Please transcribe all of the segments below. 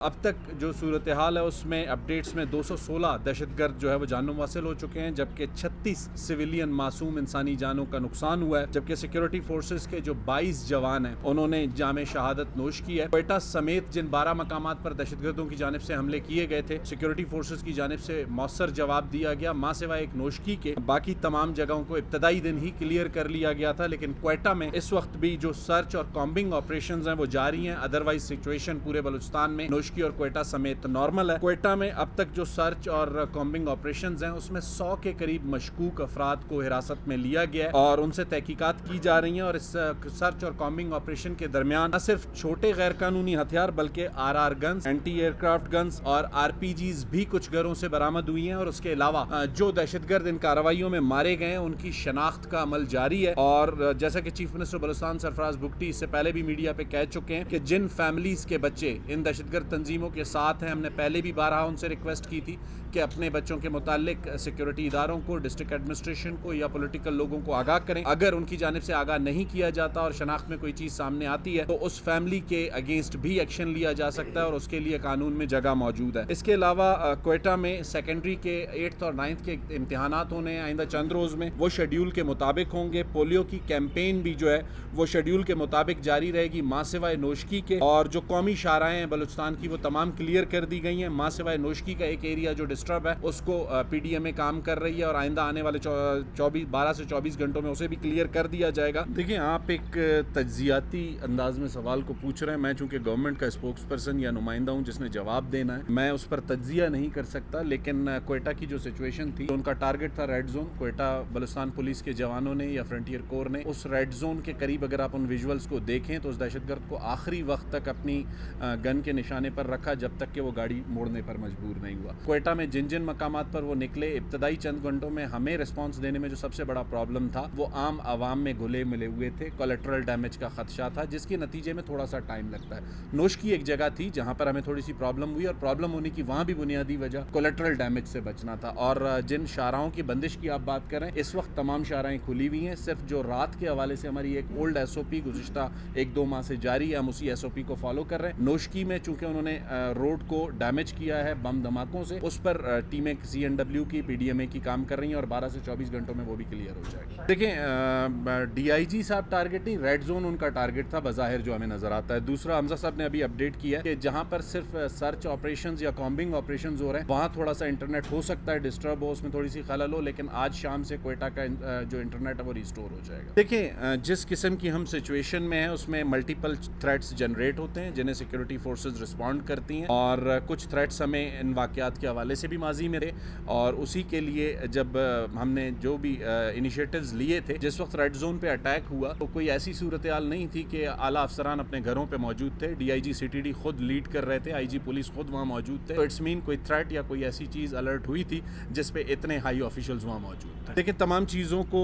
اب تک جو صورتحال ہے اس میں اپڈیٹس میں 216 دہشت گرد جو ہے وہ جانوں واصل ہو چکے ہیں، جبکہ 36 سویلین معصوم انسانی جانوں کا نقصان ہوا ہے، جبکہ سیکیورٹی فورسز کے جو 22 جوان ہیں انہوں نے جام شہادت نوش کی ہے۔ کوئٹہ سمیت جن 12 مقامات پر دہشت گردوں کی جانب سے حملے کیے گئے تھے، سیکیورٹی فورسز کی جانب سے مؤثر جواب دیا گیا، ماں سوائے ایک نوشکی کے باقی تمام جگہوں کو ابتدائی دن ہی کلیئر کر لیا گیا تھا۔ لیکن کوئٹہ میں اس وقت بھی جو سرچ اور کامبنگ آپریشنز ہیں وہ جاری ہیں، ادروائز سچویشن پورے بلوچستان میں نوشکی اور کوئٹہ سمیت نارمل ہے۔ کوئٹہ میں اب تک جو سرچ اور کامبنگ آپریشنز ہیں اس میں 100 کے قریب مشکوک افراد کو حراست میں لیا گیا ہے اور ان سے تحقیقات کی جا رہی ہیں، اور اس سرچ اور کامبنگ آپریشن کے درمیان نہ صرف چھوٹے غیر قانونی ہتھیار بلکہ آر guns, anti aircraft guns اور RPG بھی کچھ گھروں سے برآمد ہوئی ہیں، اور اس کے علاوہ جو دہشت گرد ان کارروائیوں میں مارے گئے ہیں ان کی شناخت کا عمل جاری ہے۔ اور جیسا کہ چیف منسٹر بلوچستان سرفراز بگٹی اس سے پہلے بھی میڈیا پہ کہہ چکے ہیں کہ جن فیملیز کے بچے ان دہشت گرد تنظیموں کے ساتھ ہیں، ہم نے پہلے بھی بارہا ان سے ریکویسٹ کی تھی کہ اپنے بچوں کے متعلق سیکیورٹی اداروں کو، ڈسٹرکٹ ایڈمنسٹریشن کو یا پولیٹیکل لوگوں کو آگاہ کریں۔ اگر ان کی جانب سے آگاہ نہیں کیا جاتا اور شناخت میں کوئی چیز سامنے آتی ہے تو اس فیملی کے اگینسٹ بھی ایکشن لیا جا سکتا ہے، اور اس کے لیے قانون میں جگہ موجود ہے۔ اس کے علاوہ کوئٹہ میں سیکنڈری کے 8th اور 9th کے امتحانات ہونے ہیں آئندہ چند روز میں، وہ شیڈیول کے مطابق ہوں گے۔ پولیو کی کیمپین بھی جو ہے وہ شیڈیول کے مطابق جاری رہے گی ماں سوائے نوشکی کے، اور جو قومی شاہراہیں ہیں بلوچستان کی وہ تمام کلیئر کر دی گئی ہیں۔ ماں سوائے نوشکی کا ایک ایریا جو ڈسٹرب ہے اس کو PDMA کام کر رہی ہے، اور آئندہ آنے والے 12 سے 24 گھنٹوں میں اسے بھی کلیئر کر دیا جائے گا۔ دیکھیں، آپ ایک تجزیاتی انداز میں سوال کو پوچھ رہے ہیں، میں چونکہ گورنمنٹ کا اسپوکس پرسن یا نمائندہ ہوں جس نے جواب دینا ہے، میں اس پر تجزیہ نہیں کر سکتا۔ لیکن کوئٹہ کی جو سچویشن تھی، ان کا ٹارگٹ تھا red zone. Quetta Balochistan police کے جوانوں نے یا فرنٹیئر کور نے اس ریڈ زون کے قریب اگر آپ ان ویژولز کو دیکھیں تو اس دہشت گرد کو آخری وقت تک اپنی گن کے نشانے پر رکھا جب تک کہ وہ گاڑی موڑنے پر مجبور نہیں ہوا۔ کوئٹہ میں جن مقامات پر وہ نکلے، ابتدائی چند گھنٹوں میں ہمیں ریسپانس دینے میں جو سب سے بڑا پرابلم تھا وہ عام عوام میں گھلے ملے ہوئے تھے، کولیٹرل ڈیمیج کا خدشہ تھا، جس کے نتیجے میں تھوڑا سا ٹائم لگتا ہے۔ نوشکی ایک جگہ تھی جہاں پر ہمیں تھوڑی سی پرابلم ہوئی، اور پرابلم ہونے کی وہاں بھی بنیادی وجہ کولیٹرل ڈیمیج سے بچنا تھا۔ اور جن شاہراہوں کی بندش کی آپ بات کریں، اس وقت تمام شاہراہیں کھلی ہوئی ہیں، صرف جو رات کے حوالے سے ہماری ایک اولڈ SOP گزشتہ 1-2 ماہ سے جاری ہے، ہم اسی SOP کو فالو کر رہے ہیں۔ نوشکی میں چونکہ انہوں نے روڈ کو ڈیمیج کیا ہے بم دھماکوں سے، اس پر ٹیمیں CNW کی PDMA کی کام کر رہی ہیں، اور 12 سے 24 گھنٹوں میں وہ بھی کلیئر ہو جائے گا۔ دیکھیں، DIG صاحب ٹارگٹ نہیں، ریڈ زون ان کا ٹارگٹ تھا بظاہر جو ہمیں نظر آتا ہے۔ دوسرا، حمزہ صاحب نے ابھی اپڈیٹ کیا کہ جہاں پر صرف سرچ آپریشنز یا کامبنگ آپریشنز ہو رہے ہیں وہاں تھوڑا سا انٹرنیٹ ہو سکتا ہے ڈسٹرب ہو، اس میں تھوڑی سی خلل ہو، لیکن آج شام سے کوئٹہ کا جو انٹرنیٹ ہے وہ ریسٹور ہو جائے گا۔ دیکھیں، جس قسم کی ہم سچویشن میں ہیں اس میں ملٹیپل تھریٹس جنریٹ ہوتے ہیں جنہیں سیکیورٹی فورسز رسپونڈ کرتی ہیں، اور کچھ تھریٹس ہمیں ان واقعات کے حوالے سے بھی ماضی میں تھے، اور اسی کے لیے جب ہم نے جو بھی انیشیٹوز لیے تھے، جس وقت ریڈ زون پہ اٹیک ہوا تو کوئی ایسی صورتحال نہیں تھی کہ اعلیٰ افسران اپنے گھروں پہ موجود تھے، DIG CTD خود لیڈ کر رہے تھے، IG پولیس خود وہاں موجود تھے، تو اٹس مین کوئی تھریٹ یا کوئی ایسی چیز الرٹ ہوئی تھی جس پہ اتنے ہائی آفیشلز وہاں موجود تھے۔ لیکن تمام چیزوں کو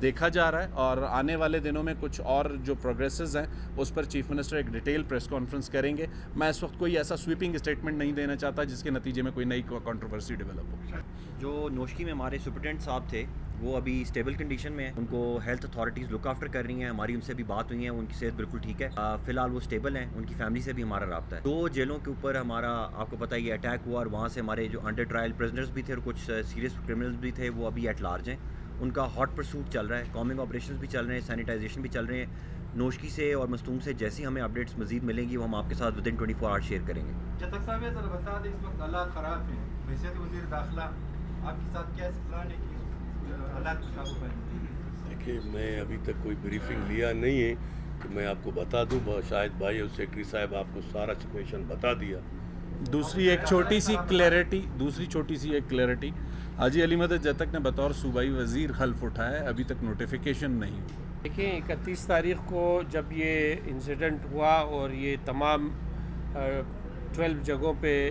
دیکھا جا رہا ہے، اور آنے والے دنوں میں کچھ اور جو پروگریسز ہیں اس پر چیف منسٹر ایک ڈیٹیل پریس کانفرنس کریں گے۔ میں اس وقت کوئی ایسا سویپنگ اسٹیٹمنٹ نہیں دینا چاہتا جس کے نتیجے میں کوئی نئی کنٹروورسی ڈیولپ ہو۔ جو نوشکی میں ہمارے سپرنٹینڈنٹ صاحب تھے وہ ابھی اسٹیبل کنڈیشن میں ہیں، ان کو ہیلتھ اتھارٹیز لک آفٹر کر رہی ہیں، ہماری ان سے بھی بات ہوئی ہے، ان کی صحت بالکل ٹھیک ہے، فی الحال وہ اسٹیبل ہیں، ان کی فیملی سے بھی ہمارا رابطہ ہے۔ 2 جیلوں کے اوپر ہمارا آپ کو پتہ ہی اٹیک ہوا، اور وہاں سے ہمارے جو انڈر ٹرائل پرزنرز بھی تھے اور کچھ سیریس کرمنلز بھی تھے، وہ ابھی ایٹ لارج ہیں، ان کا ہاٹ پرسوٹ چل رہا ہے، کامنگ آپریشنز بھی چل رہے ہیں، سینیٹائزیشن بھی چل رہے ہیں۔ نوشکی سے اور مستونگ سے جیسی ہمیں اپڈیٹس مزید ملیں گی وہ ہم آپ کے ساتھ ودن 24 آورس شیئر کریں گے۔ جتک صاحب ذرا بتا دیں، اس وقت حالات خراب ہیں، بحیثیت وزیر داخلہ آپ کے ساتھ کیا پلان ہے کہ حالات کو قابو پائیں؟ دیکھیے، میں ابھی تک کوئی بریفنگ لیا نہیں ہے کہ میں آپ کو بتا دوں، شاید بھائی اور سیکرٹری صاحب آپ کو سارا سچویشن بتا دیا۔ دوسری چھوٹی سی کلیئرٹی، حاجی علی مدد جتک نے بطور صوبائی وزیر حلف اٹھایا ہے، ابھی تک نوٹیفیکیشن نہیں۔ دیکھیں، 31 تاریخ کو جب یہ انسیڈنٹ ہوا اور یہ تمام 12 جگہوں پہ